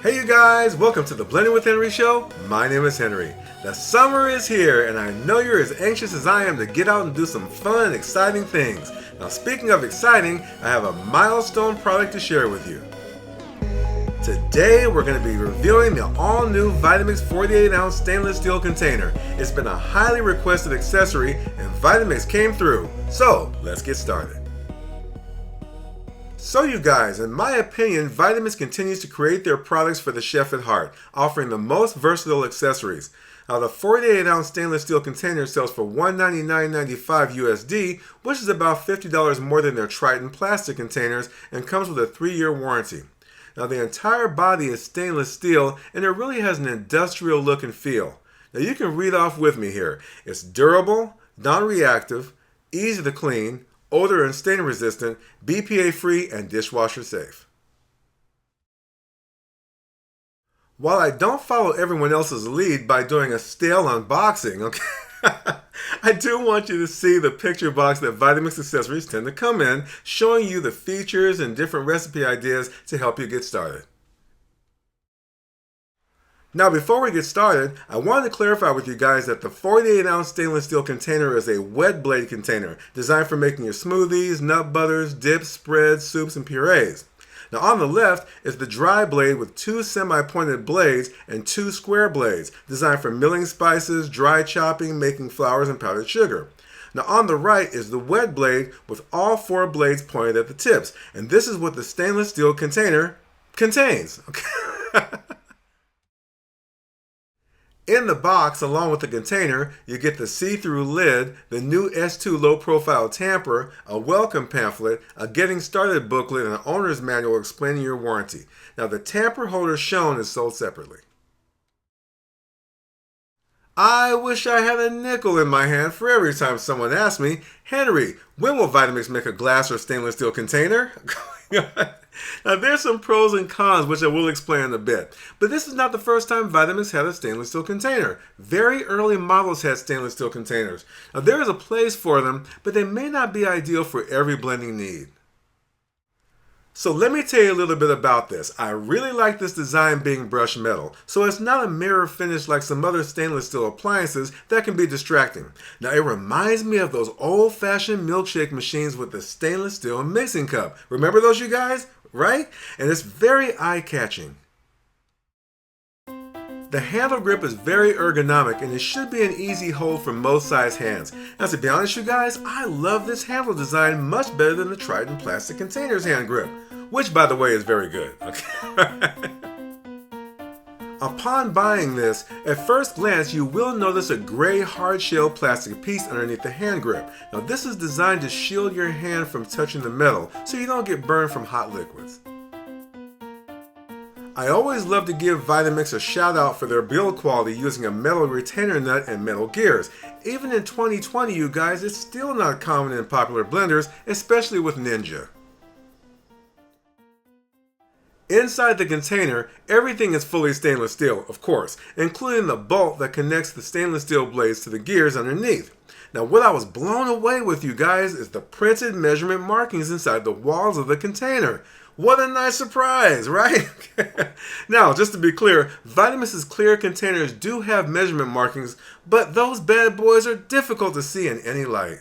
Hey you guys, welcome to the Blending with Henry show. My name is Henry. The summer is here and I know you're as anxious as I am to get out and do some fun and exciting things. Now speaking of exciting, I have a milestone product to share with you. Today we're going to be reviewing the all-new Vitamix 48oz stainless steel container. It's been a highly requested accessory and Vitamix came through. So let's get started. So you guys, in my opinion, Vitamix continues to create their products for the chef at heart, offering the most versatile accessories. Now the 48oz stainless steel container sells for $199.95 USD, which is about $50 more than their Triton plastic containers, and comes with a 3-year warranty. Now the entire body is stainless steel and it really has an industrial look and feel. Now you can read off with me here. It's durable, non-reactive, easy to clean, odor and stain resistant, BPA free, and dishwasher safe. While I don't follow everyone else's lead by doing a stale unboxing, okay, I do want you to see the picture box that Vitamix accessories tend to come in, showing you the features and different recipe ideas to help you get started. Now before we get started, I wanted to clarify with you guys that the 48oz stainless steel container is a wet blade container designed for making your smoothies, nut butters, dips, spreads, soups, and purees. Now on the left is the dry blade with 2 semi-pointed blades and 2 square blades designed for milling spices, dry chopping, making flours, and powdered sugar. Now on the right is the wet blade with all 4 blades pointed at the tips, and this is what the stainless steel container contains. Okay. In the box, along with the container, you get the see-through lid, the new S2 low-profile tamper, a welcome pamphlet, a getting started booklet, and an owner's manual explaining your warranty. Now the tamper holder shown is sold separately. I wish I had a nickel in my hand for every time someone asks me, Henry, when will Vitamix make a glass or stainless steel container? Now there's some pros and cons which I will explain in a bit, but this is not the first time Vitamix had a stainless steel container. Very early models had stainless steel containers. Now there is a place for them, but they may not be ideal for every blending need. So let me tell you a little bit about this. I really like this design being brushed metal, so it's not a mirror finish like some other stainless steel appliances that can be distracting. Now it reminds me of those old-fashioned milkshake machines with the stainless steel mixing cup. Remember those, you guys? Right? And it's very eye-catching. The handle grip is very ergonomic and it should be an easy hold for most size hands. Now to be honest you guys, I love this handle design much better than the Triton plastic containers hand grip, which by the way is very good. Okay. Upon buying this, at first glance you will notice a gray hard shell plastic piece underneath the hand grip. Now this is designed to shield your hand from touching the metal so you don't get burned from hot liquids. I always love to give Vitamix a shout out for their build quality using a metal retainer nut and metal gears. Even in 2020 you guys, it's still not common in popular blenders, especially with Ninja. Inside the container, everything is fully stainless steel, of course, including the bolt that connects the stainless steel blades to the gears underneath. Now what I was blown away with, you guys, is the printed measurement markings inside the walls of the container. What a nice surprise, right? Now, just to be clear, Vitamix's clear containers do have measurement markings, but those bad boys are difficult to see in any light.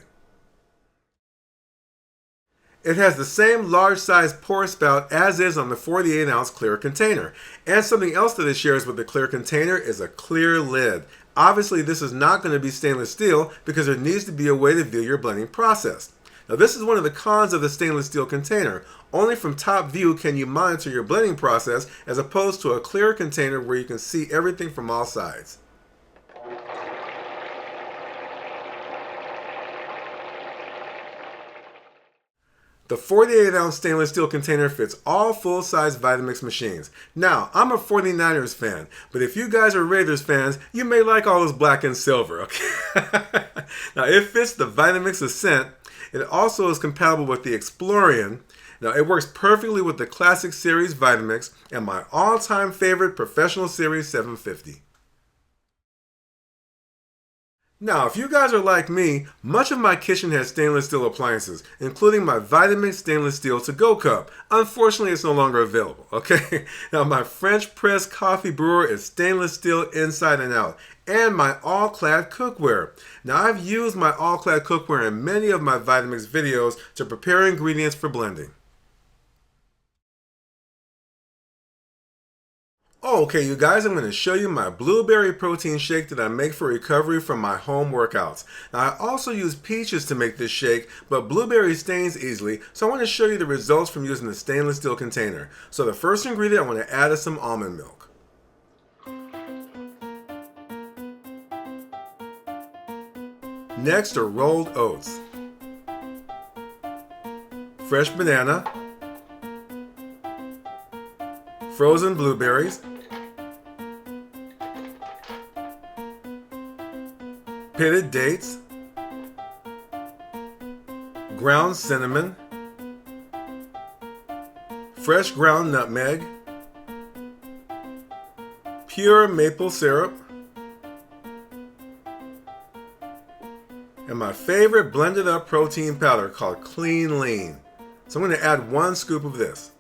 It has the same large size pour spout as is on the 48oz clear container. And something else that it shares with the clear container is a clear lid. Obviously this is not going to be stainless steel because there needs to be a way to view your blending process. Now this is one of the cons of the stainless steel container. Only from top view can you monitor your blending process as opposed to a clear container where you can see everything from all sides. The 48oz stainless steel container fits all full-size Vitamix machines. Now, I'm a 49ers fan, but if you guys are Raiders fans, you may like all this black and silver, okay? Now, it fits the Vitamix Ascent. It also is compatible with the Explorian. Now, it works perfectly with the Classic Series Vitamix and my all-time favorite Professional Series 750. Now, if you guys are like me, much of my kitchen has stainless steel appliances, including my Vitamix stainless steel to-go cup. Unfortunately, it's no longer available, okay? Now, my French press coffee brewer is stainless steel inside and out, and my all-clad cookware. Now, I've used my all-clad cookware in many of my Vitamix videos to prepare ingredients for blending. Okay, you guys, I'm going to show you my blueberry protein shake that I make for recovery from my home workouts. Now, I also use peaches to make this shake, but blueberry stains easily, so I want to show you the results from using the stainless steel container. So the first ingredient I want to add is some almond milk. Next are rolled oats, fresh banana, frozen blueberries, pitted dates, ground cinnamon, fresh ground nutmeg, pure maple syrup, and my favorite blended up protein powder called Clean Lean. So I'm going to add 1 scoop of this.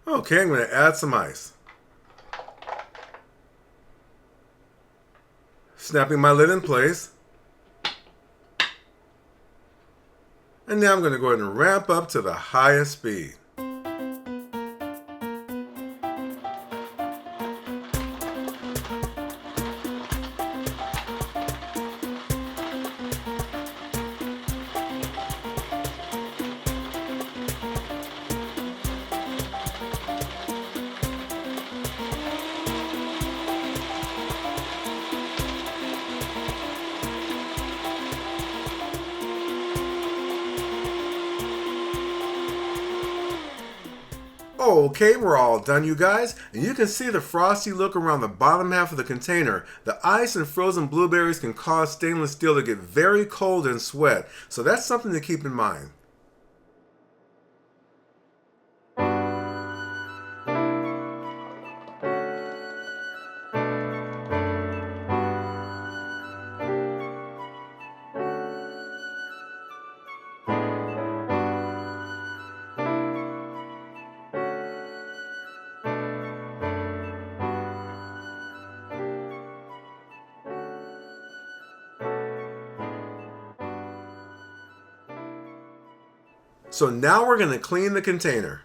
Okay, I'm going to add some ice. Snapping my lid in place. And now I'm going to go ahead and ramp up to the highest speed. Okay, we're all done, you guys, and you can see the frosty look around the bottom half of the container. The ice and frozen blueberries can cause stainless steel to get very cold and sweat, so that's something to keep in mind. So now we're going to clean the container.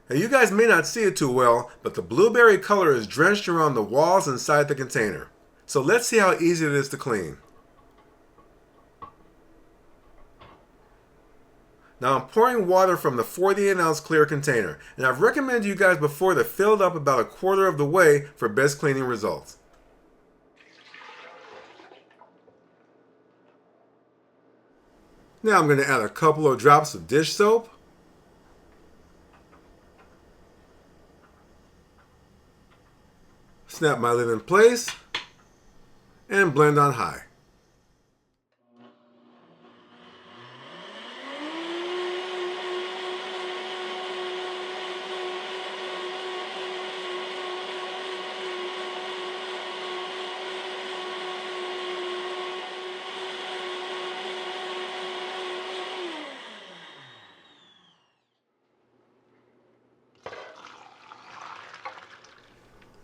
Now you guys may not see it too well, but the blueberry color is drenched around the walls inside the container. So let's see how easy it is to clean. Now I'm pouring water from the 48-ounce clear container, and I've recommended you guys before to fill it up about 1/4 of the way for best cleaning results. Now I'm going to add a couple of drops of dish soap. Snap my lid in place and blend on high.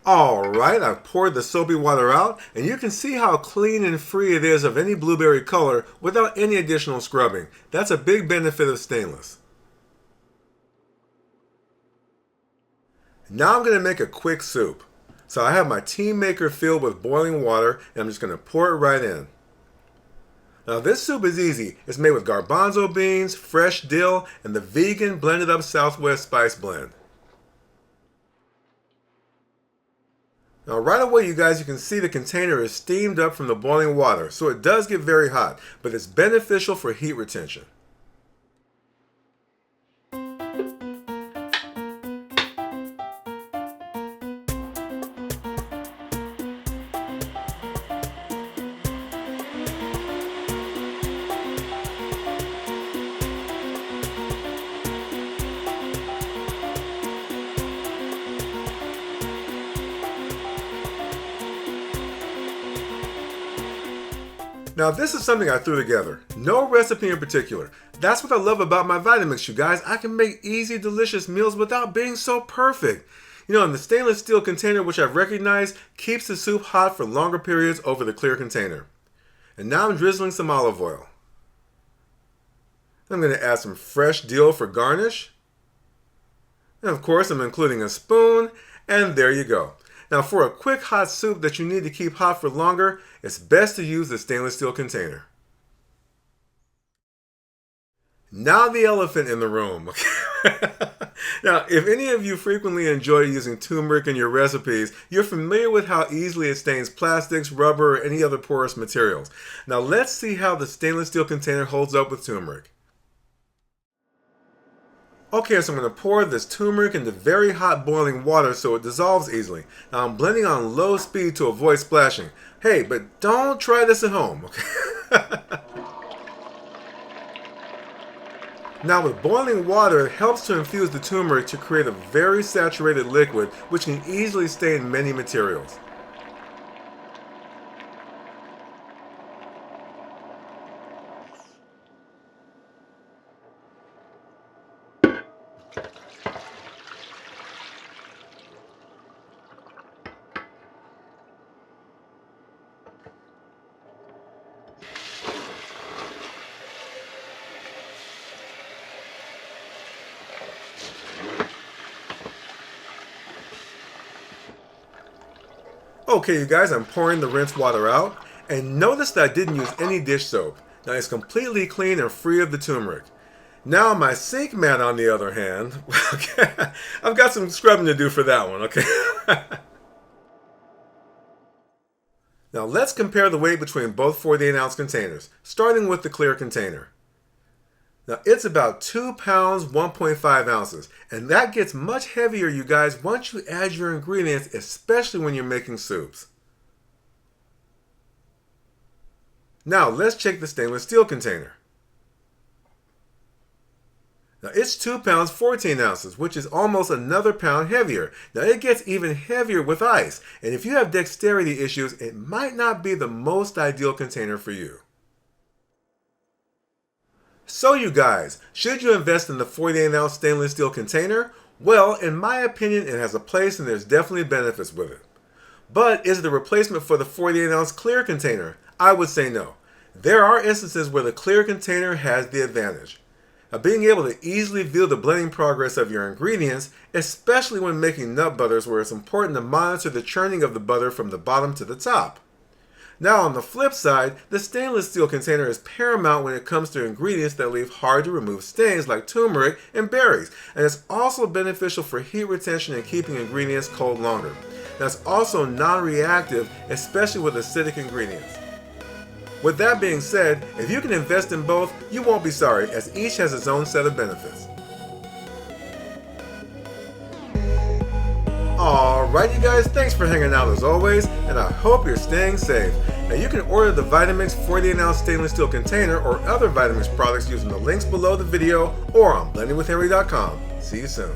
Alright, I've poured the soapy water out, and you can see how clean and free it is of any blueberry color without any additional scrubbing. That's a big benefit of stainless. Now I'm going to make a quick soup. So I have my tea maker filled with boiling water, and I'm just going to pour it right in. Now this soup is easy. It's made with garbanzo beans, fresh dill, and the vegan blended up Southwest spice blend. Now right away, you guys, you can see the container is steamed up from the boiling water, so it does get very hot, but it's beneficial for heat retention. Now this is something I threw together. No recipe in particular. That's what I love about my Vitamix, you guys. I can make easy, delicious meals without being so perfect. You know, and the stainless steel container, which I've recognized, keeps the soup hot for longer periods over the clear container. And now I'm drizzling some olive oil. I'm going to add some fresh dill for garnish. And of course, I'm including a spoon, and there you go. Now for a quick hot soup that you need to keep hot for longer, it's best to use the stainless steel container. Now the elephant in the room. Now, if any of you frequently enjoy using turmeric in your recipes, you're familiar with how easily it stains plastics, rubber, or any other porous materials. Now let's see how the stainless steel container holds up with turmeric. Okay, so I'm going to pour this turmeric into very hot boiling water so it dissolves easily. Now I'm blending on low speed to avoid splashing. Hey, but don't try this at home, okay? Now with boiling water, it helps to infuse the turmeric to create a very saturated liquid which can easily stain many materials. Okay, you guys, I'm pouring the rinse water out, and notice that I didn't use any dish soap. Now it's completely clean and free of the turmeric. Now my sink mat, on the other hand, okay, I've got some scrubbing to do for that one, okay? Now let's compare the weight between both 48-ounce containers, starting with the clear container. Now it's about 2 pounds, 1.5 ounces, and that gets much heavier, you guys, once you add your ingredients, especially when you're making soups. Now let's check the stainless steel container. Now it's 2 pounds, 14 ounces, which is almost another pound heavier. Now it gets even heavier with ice, and if you have dexterity issues, it might not be the most ideal container for you. So you guys, should you invest in the 48-ounce stainless steel container? Well, in my opinion, it has a place and there's definitely benefits with it. But is it a replacement for the 48-ounce clear container? I would say no. There are instances where the clear container has the advantage. Now, being able to easily view the blending progress of your ingredients, especially when making nut butters where it's important to monitor the churning of the butter from the bottom to the top. Now on the flip side, the stainless steel container is paramount when it comes to ingredients that leave hard to remove stains like turmeric and berries, and it's also beneficial for heat retention and keeping ingredients cold longer. Now it's also non-reactive, especially with acidic ingredients. With that being said, if you can invest in both, you won't be sorry, as each has its own set of benefits. Alright you guys, thanks for hanging out as always, and I hope you're staying safe. Now you can order the Vitamix 48-ounce stainless steel container or other Vitamix products using the links below the video or on blendingwithhenry.com. See you soon.